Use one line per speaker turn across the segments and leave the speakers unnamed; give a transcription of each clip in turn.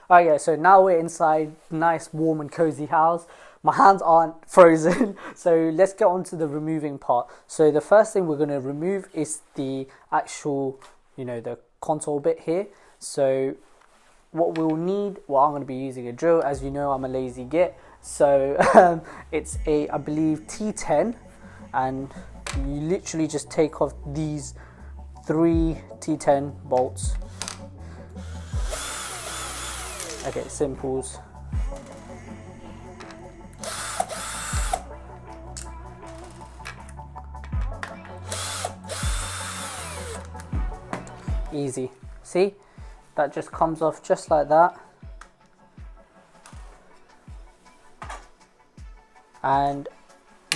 Oh yeah, so now we're inside, nice, warm and cozy house. My hands aren't frozen, so let's get on to the removing part. So the first thing we're going to remove is the actual, the console bit here. So what we'll need, well, I'm going to be using a drill. As you know, I'm a lazy git. So it's a, I believe, T10, and you literally just take off these 3 T10 bolts. Okay, simples. Easy. See? That just comes off just like that. And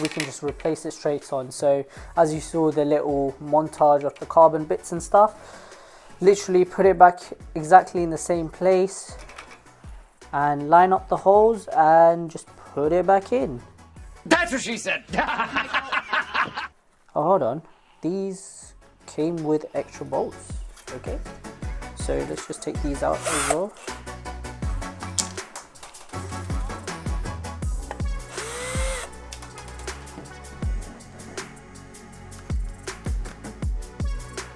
we can just replace it straight on. So as you saw the little montage of the carbon bits and stuff, literally put it back exactly in the same place and line up the holes and just put it back in.
That's what she said.
Oh, hold on. These came with extra bolts. Okay. So let's just take these out as well.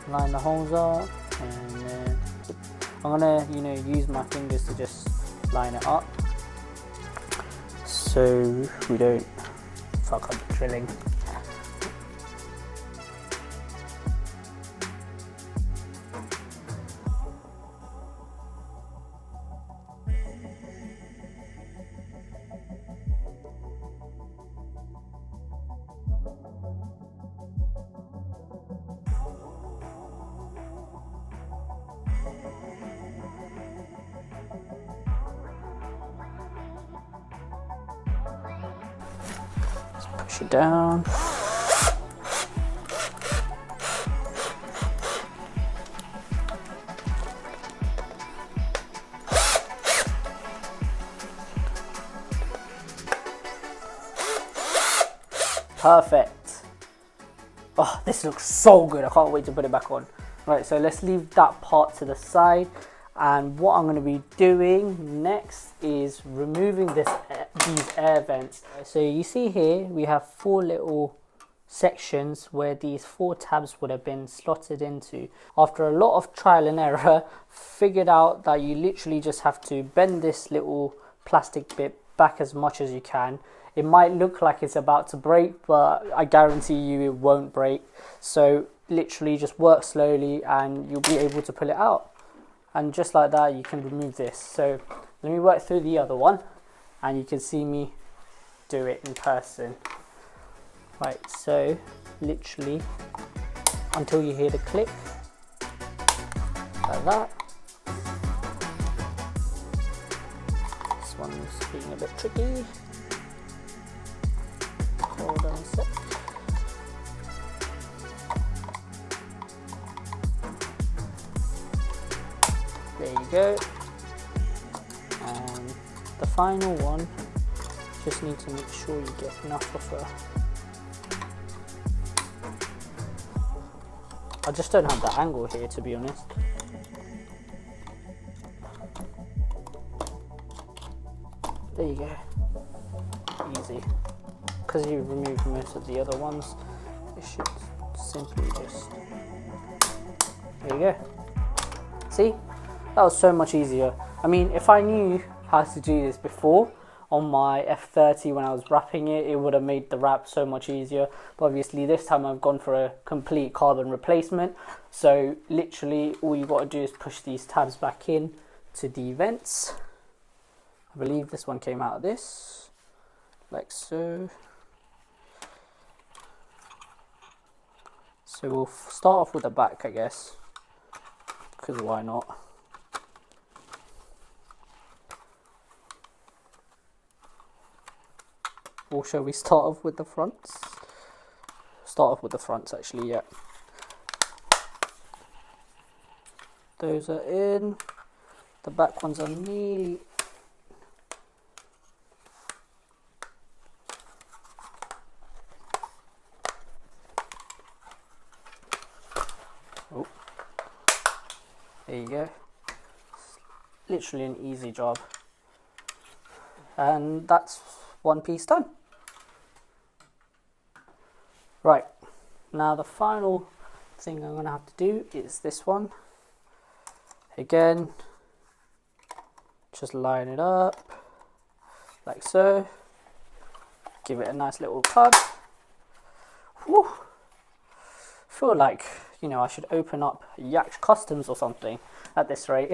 Line the holes up, and then I'm gonna, use my fingers to just line it up so we don't fuck up the drilling. Push it down. Perfect. Oh, this looks so good. I can't wait to put it back on. Right, so let's leave that part to the side. And what I'm going to be doing next is removing these air vents. So you see here we have 4 little sections where these 4 tabs would have been slotted into. After a lot of trial and error, figured out that you literally just have to bend this little plastic bit back as much as you can. It might look like it's about to break, but I guarantee you it won't break. So literally just work slowly and you'll be able to pull it out. And just like that, you can remove this. So let me work through the other one and you can see me do it in person. Right, so literally until you hear the click, like that. This one's being a bit tricky. Hold on a sec. There you go. And the final one, just need to make sure you get enough of a... I just don't have that angle here, to be honest. There you go. Easy. Because you removed most of the other ones, it should simply just... There you go. See? That was so much easier. I mean, if I knew how to do this before on my F30 when I was wrapping it, it would have made the wrap so much easier. But obviously this time I've gone for a complete carbon replacement. So literally all you got to do is push these tabs back in to the vents. I believe this one came out of this, like so. So we'll start off with the back, I guess, because why not? Or shall we start off with the fronts? Start off with the fronts actually, yeah. Those are in. The back ones are nearly... Oh. There you go. literally an easy job. And that's one piece done. Right, now the final thing I'm going to have to do is this one. Again, just line it up like so. Give it a nice little tug. Whew. Feel like, you know, I should open up Yacht Customs or something at this rate.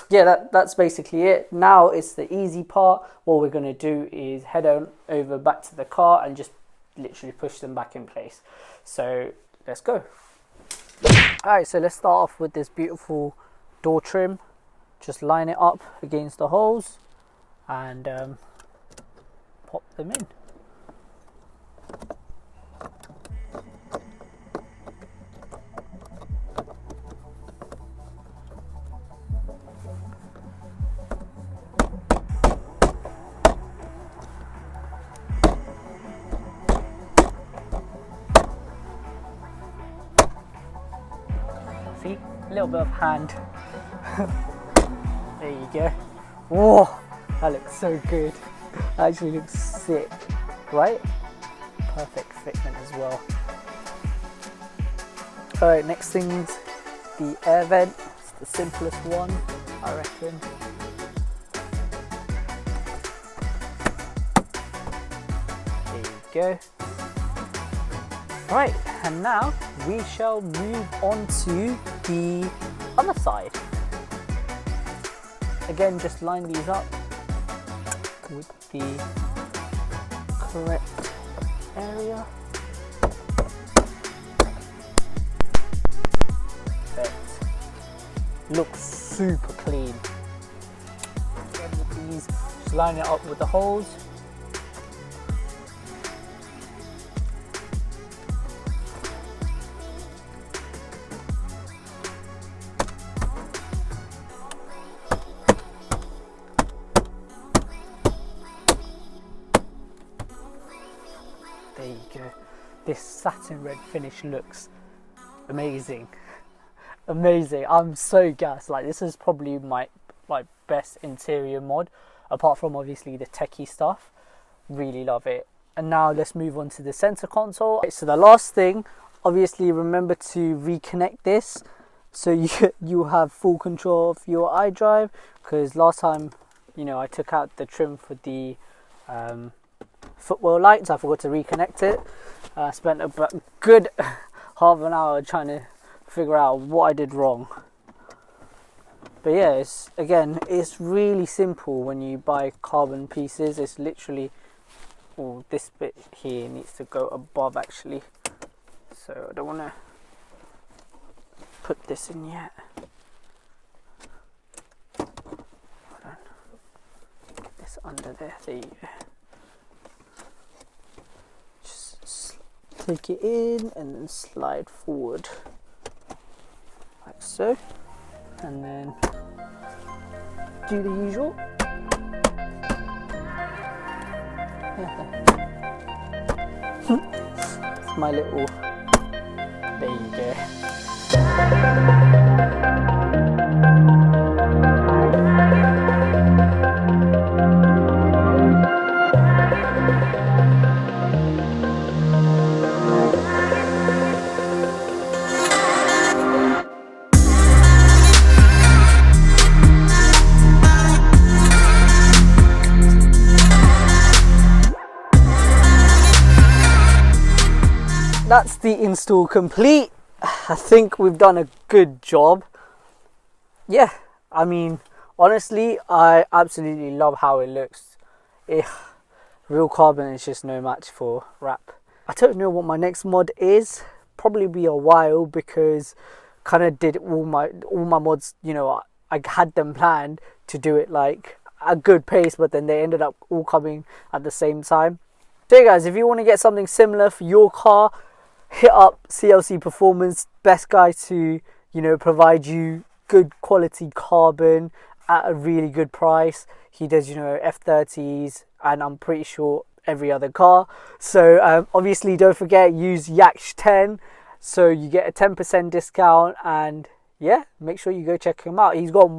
Yeah, that's basically it. Now it's the easy part. What we're going to do is head on over back to the car and just literally push them back in place. So let's go. Alright, so let's start off with this beautiful door trim. Just line it up against the holes and pop them in. See, a little bit of hand. There you go. Whoa, that looks so good. That actually looks sick, right? Perfect fitment as well. Alright, next thing's the air vent. It's the simplest one, I reckon. There you go. Right, and now we shall move on to the other side. Again, just line these up with the correct area. Perfect. Looks super clean. Again with these, just line it up with the holes. There you go. This satin red finish looks amazing. Amazing. I'm so gassed. Like, this is probably my best interior mod, apart from obviously the techie stuff. Really love it. And now let's move on to the center console. So the last thing, obviously remember to reconnect this so you have full control of your iDrive, because last time, you know, I took out the trim for the footwell lights. I forgot to reconnect it. I spent a good half an hour trying to figure out what I did wrong. But yeah, it's really simple when you buy carbon pieces. It's literally, oh, this bit here needs to go above actually, so I don't want to put this in yet. Hold on. Get this under there. There you go. Take it in and then slide forward like so, and then do the usual. It's my little, there you go. That's the install complete. I think we've done a good job. Yeah, I mean, honestly, I absolutely love how it looks. Real carbon is just no match for wrap. I don't know what my next mod is. Probably be a while, because kind of did all my mods, you know, I had them planned to do it like a good pace, but then they ended up all coming at the same time. So yeah, guys, if you want to get something similar for your car, hit up CLC Performance, best guy to, you know, provide you good quality carbon at a really good price. He does, you know, F30s, and I'm pretty sure every other car. So obviously don't forget, use YACH10 so you get a 10% discount, and yeah, make sure you go check him out. He's got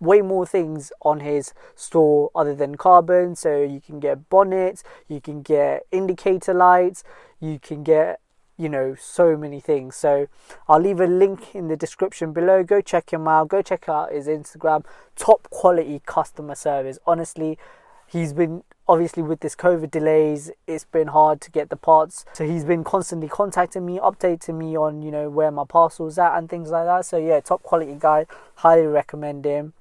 way more things on his store other than carbon. So you can get bonnets, you can get indicator lights, you can get, you know, so many things. So I'll leave a link in the description below. Go check him out. Go check out his Instagram. Top quality customer service. Honestly, he's been, obviously with this COVID delays, it's been hard to get the parts. So he's been constantly contacting me, updating me on, you know, where my parcel's at and things like that. So yeah, top quality guy. Highly recommend him.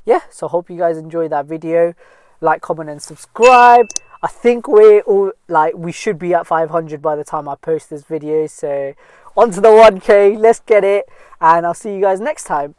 Yeah, so hope you guys enjoyed that video. Like, comment and subscribe. I think we're all, like, we should be at 500 by the time I post this video. So on to the 1K. Let's get it. And I'll see you guys next time.